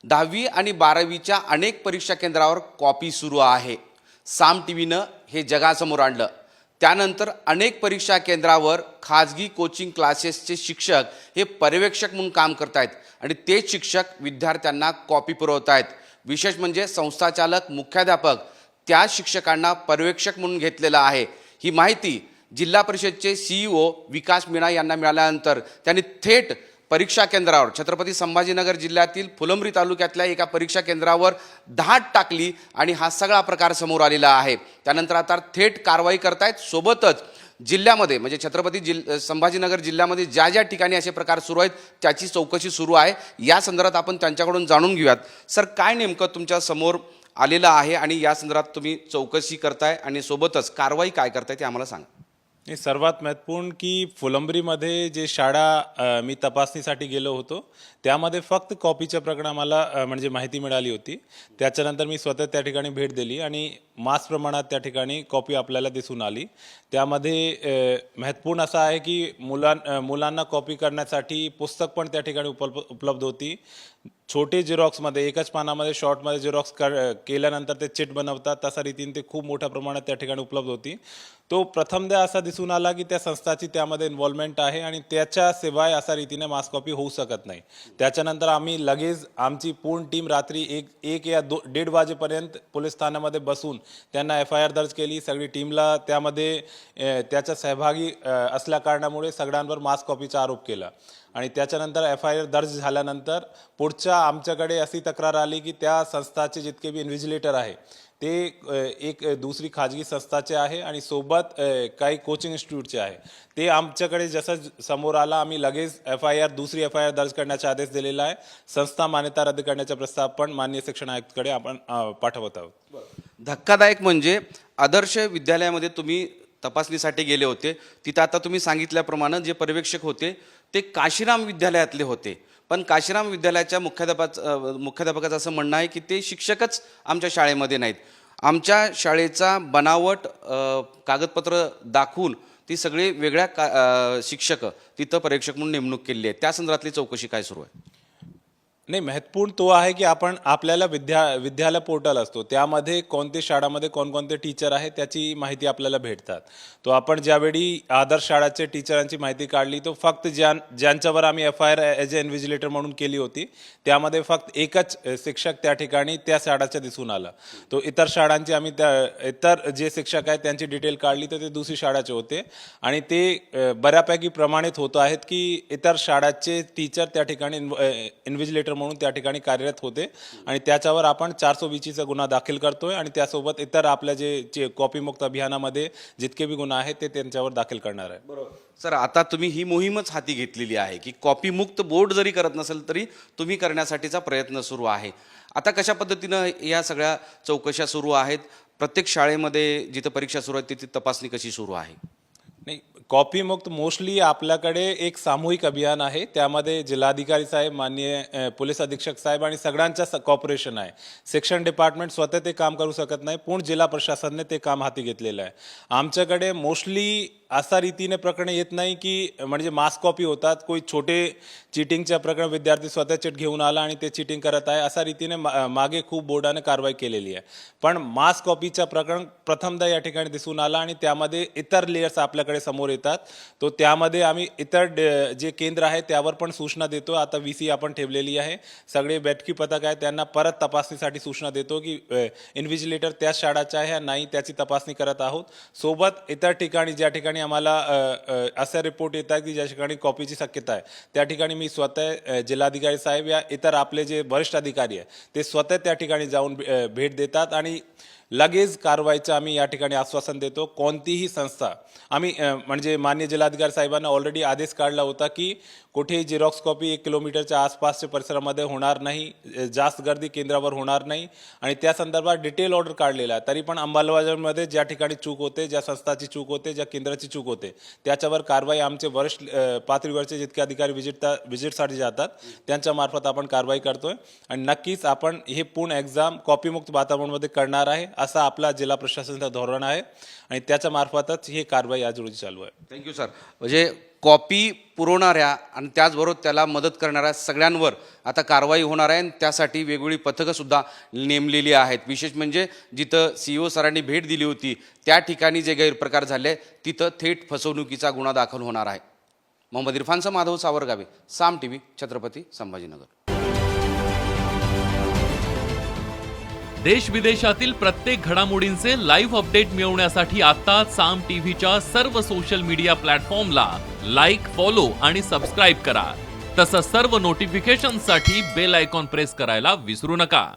10वी आणि 12वीच्या अनेक परीक्षा केंद्रावर कॉपी सुरू आहे। साम टीव्हीनं हे जगासमोर आणलं। त्यानंतर अनेक परीक्षा केंद्रावर खाजगी कोचिंग क्लासेसचे शिक्षक हे पर्यवेक्षक म्हणून काम करतायत आणि तेच शिक्षक विद्यार्थ्यांना कॉपी पुरवतायत। विशेष म्हणजे संस्थाचालक मुख्याध्यापक त्या शिक्षकांना पर्यवेक्षक म्हणून घेतलेला आहे। ही माहिती जिल्हा परिषदेचे सीईओ विकास मीणा यांना मिळाल्यानंतर त्यांनी थेट परीक्षा केंद्रावर छत्रपती संभाजीनगर जिल्ह्यातील फुलंब्री तालुक्यातल्या एका परीक्षा केंद्रावर धाड टाकली आणि हा सगळा प्रकार समोर आलेला आहे। त्यानंतर आता थेट कारवाई करतायत। सोबतच जिल्ह्यामध्ये म्हणजे संभाजीनगर जिल्ह्यामध्ये ज्या ज्या ठिकाणी असे प्रकार सुरू आहेत त्याची चौकशी सुरू आहे। या संदर्भात आपण त्यांच्याकडून जाणून घेऊयात। सर, काय नेमकं तुमच्या समोर आलेलं आहे आणि या संदर्भात तुम्ही चौकशी करताय आणि सोबतच कारवाई काय करताय ते आम्हाला सांगा। सर्वात महत्त्वपूर्ण की फुलंब्रीमध्ये जे शाळा मी तपासणीसाठी गेलो होतो त्यामध्ये फक्त कॉपीच्या प्रकरण आम्हाला म्हणजे माहिती मिळाली होती। त्याच्यानंतर मी स्वतः त्या ठिकाणी भेट दिली आणि मास प्रमाणात त्या ठिकाणी कॉपी आपल्याला दिसून आली। त्यामध्ये महत्त्वपूर्ण असं आहे की मुलांना कॉपी करण्यासाठी पुस्तक पण त्या ठिकाणी उपलब्ध होती। छोटे झेरॉक्समध्ये एकच पानामध्ये शॉर्टमध्ये झेरॉक्स केल्यानंतर ते चिट बनवतात तसा रीतीने ते खूप मोठ्या प्रमाणात त्या ठिकाणी उपलब्ध होती। तो प्रथमदा असा दिसून आला की त्या संस्थाची त्यामध्ये इन्व्हॉल्वमेंट आहे आणि त्याच्याशिवाय असा रीतीने मास कॉपी होऊ शकत नाही। त्याच्यानंतर आम्ही लगेच आमची पूर्ण टीम रात्री एक या 1:30 वाजेपर्यंत पोलीस ठाण्यामध्ये बसून त्यांना FIR दर्ज केली। सगळी टीमला त्यामध्ये त्याचा सहभागी असल्या कारणामुळे सगळ्यांवर मास कॉपीचा आरोप केला आणि त्याच्यानंतर FIR दर्ज झाल्यानंतर पुढच्या आमच्याकडे अशी तक्रार आली की त्या संस्थाचे जितके बी इन्व्हिजिलेटर आहे ते एक दुसरी खाजगी संस्थाचे आहे आणि सोबत काही कोचिंग इन्स्टिट्यूटचे आहे। ते आमच्याकडे जसं समोर आला आम्ही लगेच दुसरी FIR दर्ज करण्याचा आदेश दिलेला आहे। संस्था मान्यता रद्द करण्याचा प्रस्ताव पण माननीय शिक्षण आयुक्तकडे आपण पाठवत आहोत। धक्कादायक म्हणजे आदर्श विद्यालयामध्ये तुम्ही तपासणीसाठी गेले होते। तिथं आता तुम्ही सांगितल्याप्रमाणे जे पर्यवेक्षक होते ते काशीराम विद्यालयातले होते, पण काशीराम विद्यालयाच्या मुख्याध्यापकाचं असं म्हणणं आहे की ते शिक्षकच आमच्या शाळेमध्ये नाहीत। आमच्या शाळेचा बनावट कागदपत्र दाखवून ती सगळे वेगळ्या शिक्षक तिथं पर्यवेक्षक म्हणून नेमणूक केली आहे। त्या संदर्भातली चौकशी काय सुरू आहे? नाही, महत्त्वपूर्ण तो आहे की आपल्याला विद्यालय पोर्टल असतो त्यामध्ये कोणत्या शाळामध्ये कोणकोणते टीचर आहे त्याची माहिती आपल्याला भेटतात। तो आपण ज्यावेळी आदर्श शाळाचे टीचरांची माहिती काढली तो फक्त ज्यांच्यावर आम्ही FIR ॲज अ इन्व्हिजिलेटर म्हणून केली होती त्यामध्ये फक्त एकच शिक्षक त्या ठिकाणी त्या शाळाचा दिसून आला। तो इतर शाळांची आम्ही इतर जे शिक्षक आहेत त्यांची डिटेल काढली तर ते दुसरी शाळाचे होते आणि ते बऱ्यापैकी प्रमाणित होत आहेत की इतर शाळाचे टीचर त्या ठिकाणी इन्व्हिजिलेटर म्हणून त्या ठिकाणी कार्यरत होते आणि त्याच्यावर आपण 420चा गुन्हा दाखल करतोय आणि त्यासोबत इतर आपल्या जे कॉपीमुक्त अभियानामध्ये जितके बी गुन्हे आहेत ते त्यांच्यावर दाखल करणार आहे। बरोबर सर, आता तुम्ही ही मोहीमच हाती घेतलेली आहे की कॉपीमुक्त बोर्ड जरी करत नसेल तरी तुम्ही करण्यासाठीचा प्रयत्न सुरू आहे। आता कशा पद्धतीनं या सगळ्या चौकशा सुरू आहेत? प्रत्येक शाळेमध्ये जिथं परीक्षा सुरू आहेत तिथे तपासणी कशी सुरू आहे? नाही, कॉपी मुक्त मोस्टली आपल्याकडे एक सामूहिक अभियान आहे। त्यामध्ये जिल्हाधिकारी साहेब, माननीय पोलीस अधीक्षक साहेब आणि सगळ्यांचा कॉपरेशन आहे। शिक्षण डिपार्टमेंट स्वतः ते काम करू शकत नाही, पूर्ण जिल्हा प्रशासनाने ते काम हाती घेतलेलं आहे। आमच्याकडे मोस्टली असा रीतीने प्रकरण येत नाही की म्हणजे मास कॉपी होतात। कोई छोटे चिटिंगच्या प्रकरण विद्यार्थी स्वतः चिट घेऊन आला आणि ते चिटिंग करत आहे असा रीतीने मागे खूप बोर्डाने कारवाई केलेली आहे। पण मास कॉपीचं प्रकरण प्रथमदा या ठिकाणी दिसून आला आणि त्यामध्ये इतर लेयर्स आपल्याकडे समोर येतात। तो त्यामध्ये आम्ही इतर जे केंद्र आहे त्यावर पण सूचना देतो। आता VC आपण ठेवलेली आहे, सगळे बैठकी पथक आहे त्यांना परत तपासणीसाठी सूचना देतो की इन्व्हिजिलेटर त्या शाळाचा आहे नाही त्याची तपासणी करत आहोत। सोबत इतर ठिकाणी ज्या ठिकाणी आम्हाला असे रिपोर्ट येतात की ज्या ठिकाणी कॉपीची शक्यता आहे त्या ठिकाणी मी स्वतः जिल्हाधिकारी साहेब या इतर आपले जे वरिष्ठ अधिकारी आहे ते स्वतः त्या ठिकाणी जाऊन भेट देतात आणि लगेच कारवाईचं आम्ही या ठिकाणी आश्वासन देतो। कोणतीही संस्था आम्ही म्हणजे माननीय जिल्हाधिकारी साहेबांना ऑलरेडी आदेश काढला होता की कुठेही झेरॉक्स कॉपी 1 किलोमीटरच्या आसपासच्या परिसरामध्ये होणार नाही, जास्त गर्दी केंद्रावर होणार नाही आणि त्या संदर्भात डिटेल ऑर्डर काढलेला आहे। तरी पण अंमलबजावणीमध्ये ज्या ठिकाणी चूक होते, ज्या संस्थाची चूक होते, ज्या केंद्राची चूक होते त्याच्यावर कारवाई आमचे वरिष्ठ पातळीवरचे जितके अधिकारी व्हिजिटसाठी जातात त्यांच्या मार्फत आपण कारवाई करतोय आणि नक्कीच आपण हे पूर्ण एक्झाम कॉपीमुक्त वातावरणामध्ये करणार आहे असा आपला जिल्हा प्रशासनाचं धोरण आहे आणि त्याच्या मार्फतच ही कारवाई आज रोजी चालू आहे। Thank you sir. म्हणजे कॉपी पुरवणाऱ्या आणि त्याचबरोबर त्याला मदत करणाऱ्या सगळ्यांवर आता कारवाई होणार आहे आणि त्यासाठी वेगवेगळी पथकंसुद्धा नेमलेली आहेत. विशेष म्हणजे जिथं CEO सरांनी भेट दिली होती त्या ठिकाणी जे गैरप्रकार झाले तिथं थेट फसवणुकीचा गुन्हा दाखल होणार आहे. मोहम्मद इरफानचा माधव सावरगावे, साम TV, छत्रपती संभाजीनगर. देश विदेशातील प्रत्येक घडामोडींचे लाईव्ह अपडेट मिळवण्यासाठी आता साम टीव्हीच्या सर्व सोशल मीडिया प्लॅटफॉर्मला लाईक, फॉलो आणि सबस्क्राईब करा. तसंच सर्व नोटिफिकेशनसाठी बेल आयकॉन प्रेस करायला विसरू नका.